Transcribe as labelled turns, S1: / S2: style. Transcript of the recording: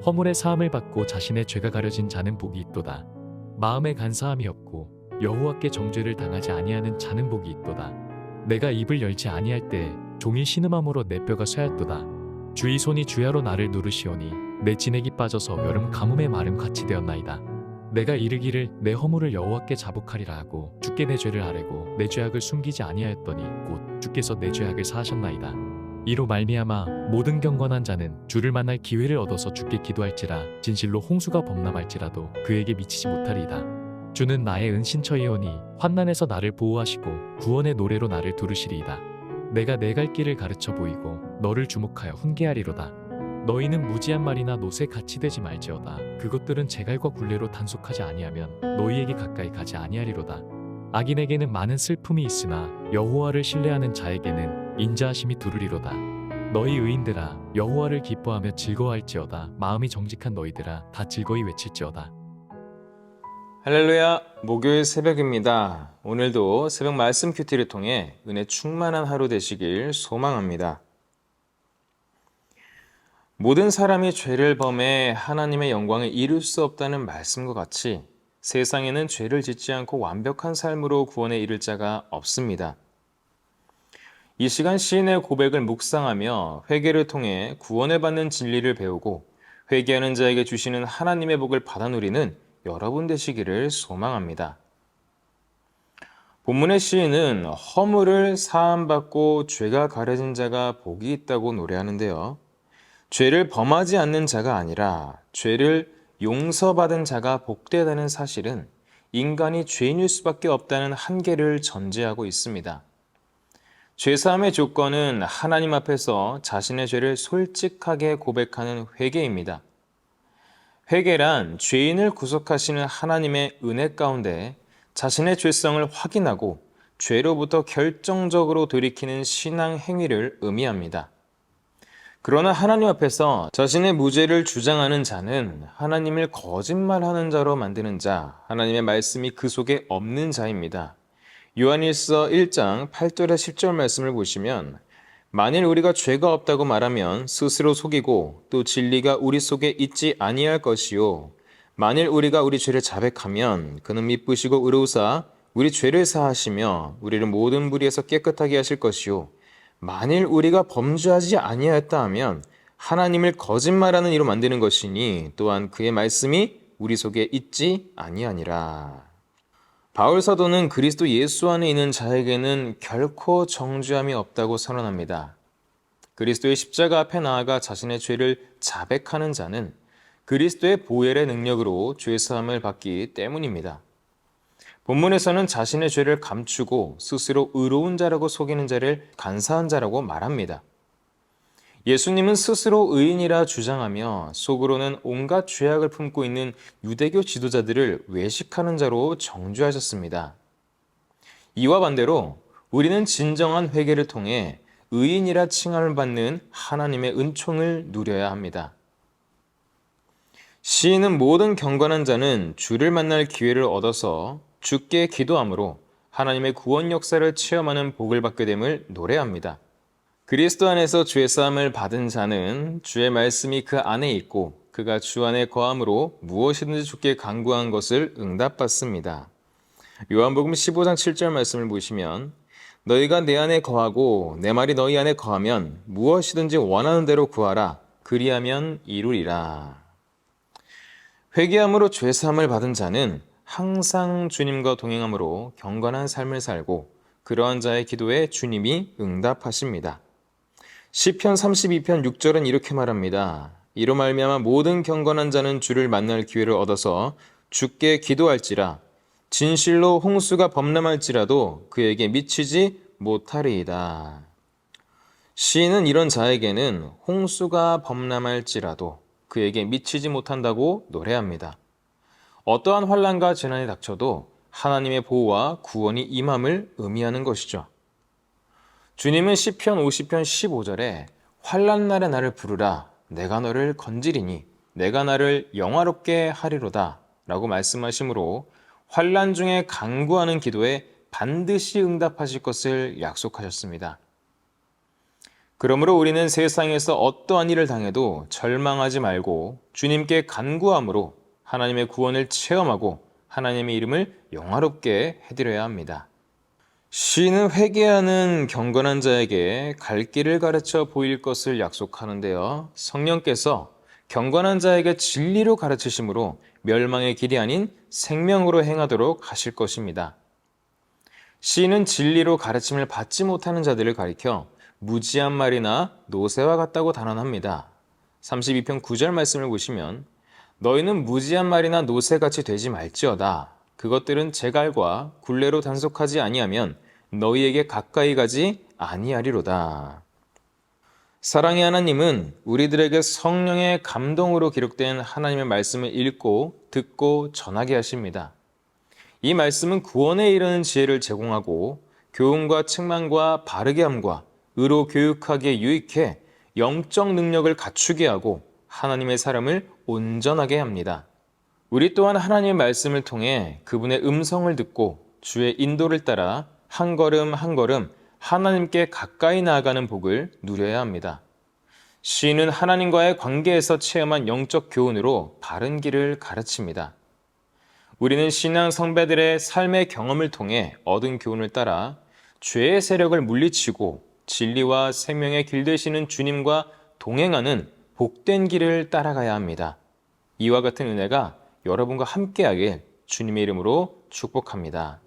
S1: 허물의 사함을 받고 자신의 죄가 가려진 자는 복이 있도다. 마음에 간사함이 없고 여호와께 정죄를 당하지 아니하는 자는 복이 있도다. 내가 입을 열지 아니할 때 종일 신음함으로 내 뼈가 쇠하였도다. 주의 손이 주야로 나를 누르시오니 내 진액이 빠져서 여름 가뭄의 마름 같이 되었나이다. 내가 이르기를 내 허물을 여호와께 자복하리라 하고 주께 내 죄를 아뢰고 내 죄악을 숨기지 아니하였더니 곧 주께서 내 죄악을 사하셨나이다. 이로 말미암아 모든 경건한 자는 주를 만날 기회를 얻어서 주께 기도할지라 진실로 홍수가 범람할지라도 그에게 미치지 못하리이다. 주는 나의 은신처이오니 환난에서 나를 보호하시고 구원의 노래로 나를 두르시리이다. 내가 내 갈 길을 가르쳐 보이고 너를 주목하여 훈계하리로다. 너희는 무지한 말이나 노새 같이 되지 말지어다. 그것들은 제갈과 굴레로 단속하지 아니하면 너희에게 가까이 가지 아니하리로다. 악인에게는 많은 슬픔이 있으나 여호와를 신뢰하는 자에게는 인자하심이 두르리로다. 너희 의인들아 여호와를 기뻐하며 즐거워할지어다. 마음이 정직한 너희들아 다 즐거이 외칠지어다.
S2: 할렐루야, 목요일 새벽입니다. 오늘도 새벽 말씀 큐티를 통해 은혜 충만한 하루 되시길 소망합니다. 모든 사람이 죄를 범해 하나님의 영광을 이룰 수 없다는 말씀과 같이 세상에는 죄를 짓지 않고 완벽한 삶으로 구원에 이를 자가 없습니다. 이 시간 시인의 고백을 묵상하며 회개를 통해 구원을 받는 진리를 배우고 회개하는 자에게 주시는 하나님의 복을 받아 누리는 여러분 되시기를 소망합니다. 본문의 시인은 허물을 사함받고 죄가 가려진 자가 복이 있다고 노래하는데요. 죄를 범하지 않는 자가 아니라 죄를 용서받은 자가 복되다는 사실은 인간이 죄인일 수밖에 없다는 한계를 전제하고 있습니다. 죄사함의 조건은 하나님 앞에서 자신의 죄를 솔직하게 고백하는 회개입니다. 회개란 죄인을 구속하시는 하나님의 은혜 가운데 자신의 죄성을 확인하고 죄로부터 결정적으로 돌이키는 신앙 행위를 의미합니다. 그러나 하나님 앞에서 자신의 무죄를 주장하는 자는 하나님을 거짓말하는 자로 만드는 자, 하나님의 말씀이 그 속에 없는 자입니다. 요한일서 1장 8절에 10절 말씀을 보시면 만일 우리가 죄가 없다고 말하면 스스로 속이고 또 진리가 우리 속에 있지 아니할 것이요 만일 우리가 우리 죄를 자백하면 그는 미쁘시고 의로우사 우리 죄를 사하시며 우리를 모든 불의에서 깨끗하게 하실 것이요 만일 우리가 범죄하지 아니하였다 하면 하나님을 거짓말하는 이로 만드는 것이니 또한 그의 말씀이 우리 속에 있지 아니하니라. 바울 사도는 그리스도 예수 안에 있는 자에게는 결코 정죄함이 없다고 선언합니다. 그리스도의 십자가 앞에 나아가 자신의 죄를 자백하는 자는 그리스도의 보혈의 능력으로 죄사함을 받기 때문입니다. 본문에서는 자신의 죄를 감추고 스스로 의로운 자라고 속이는 자를 간사한 자라고 말합니다. 예수님은 스스로 의인이라 주장하며 속으로는 온갖 죄악을 품고 있는 유대교 지도자들을 외식하는 자로 정죄하셨습니다. 이와 반대로 우리는 진정한 회개를 통해 의인이라 칭함을 받는 하나님의 은총을 누려야 합니다. 시인은 모든 경건한 자는 주를 만날 기회를 얻어서 주께 기도함으로 하나님의 구원 역사를 체험하는 복을 받게 됨을 노래합니다. 그리스도 안에서 죄사함을 받은 자는 주의 말씀이 그 안에 있고 그가 주 안에 거함으로 무엇이든지 주께 간구한 것을 응답받습니다. 요한복음 15장 7절 말씀을 보시면 너희가 내 안에 거하고 내 말이 너희 안에 거하면 무엇이든지 원하는 대로 구하라 그리하면 이루리라. 회개함으로 죄사함을 받은 자는 항상 주님과 동행함으로 경건한 삶을 살고 그러한 자의 기도에 주님이 응답하십니다. 시편 32편 6절은 이렇게 말합니다. 이로 말미암아 모든 경건한 자는 주를 만날 기회를 얻어서 주께 기도할지라 진실로 홍수가 범람할지라도 그에게 미치지 못하리이다. 시인은 이런 자에게는 홍수가 범람할지라도 그에게 미치지 못한다고 노래합니다. 어떠한 환난과 재난이 닥쳐도 하나님의 보호와 구원이 임함을 의미하는 것이죠. 주님은 시편 50편 15절에 환난 날에 나를 부르라 내가 너를 건지리니 내가 나를 영화롭게 하리로다 라고 말씀하시므로 환난 중에 간구하는 기도에 반드시 응답하실 것을 약속하셨습니다. 그러므로 우리는 세상에서 어떠한 일을 당해도 절망하지 말고 주님께 간구함으로 하나님의 구원을 체험하고 하나님의 이름을 영화롭게 해드려야 합니다. 시인은 회개하는 경건한 자에게 갈 길을 가르쳐 보일 것을 약속하는데요. 성령께서 경건한 자에게 진리로 가르치심으로 멸망의 길이 아닌 생명으로 행하도록 하실 것입니다. 시인은 진리로 가르침을 받지 못하는 자들을 가리켜 무지한 말이나 노새와 같다고 단언합니다. 32편 9절 말씀을 보시면 너희는 무지한 말이나 노새같이 되지 말지어다. 그것들은 제갈과 굴레로 단속하지 아니하면 너희에게 가까이 가지 아니하리로다. 사랑의 하나님은 우리들에게 성령의 감동으로 기록된 하나님의 말씀을 읽고 듣고 전하게 하십니다. 이 말씀은 구원에 이르는 지혜를 제공하고 교훈과 책망과 바르게 함과 의로 교육하기에 유익해 영적 능력을 갖추게 하고 하나님의 사람을 온전하게 합니다. 우리 또한 하나님의 말씀을 통해 그분의 음성을 듣고 주의 인도를 따라 한 걸음 한 걸음 하나님께 가까이 나아가는 복을 누려야 합니다. 시인은 하나님과의 관계에서 체험한 영적 교훈으로 바른 길을 가르칩니다. 우리는 신앙 성배들의 삶의 경험을 통해 얻은 교훈을 따라 죄의 세력을 물리치고 진리와 생명의 길 되시는 주님과 동행하는 복된 길을 따라가야 합니다. 이와 같은 은혜가 여러분과 함께하길 주님의 이름으로 축복합니다.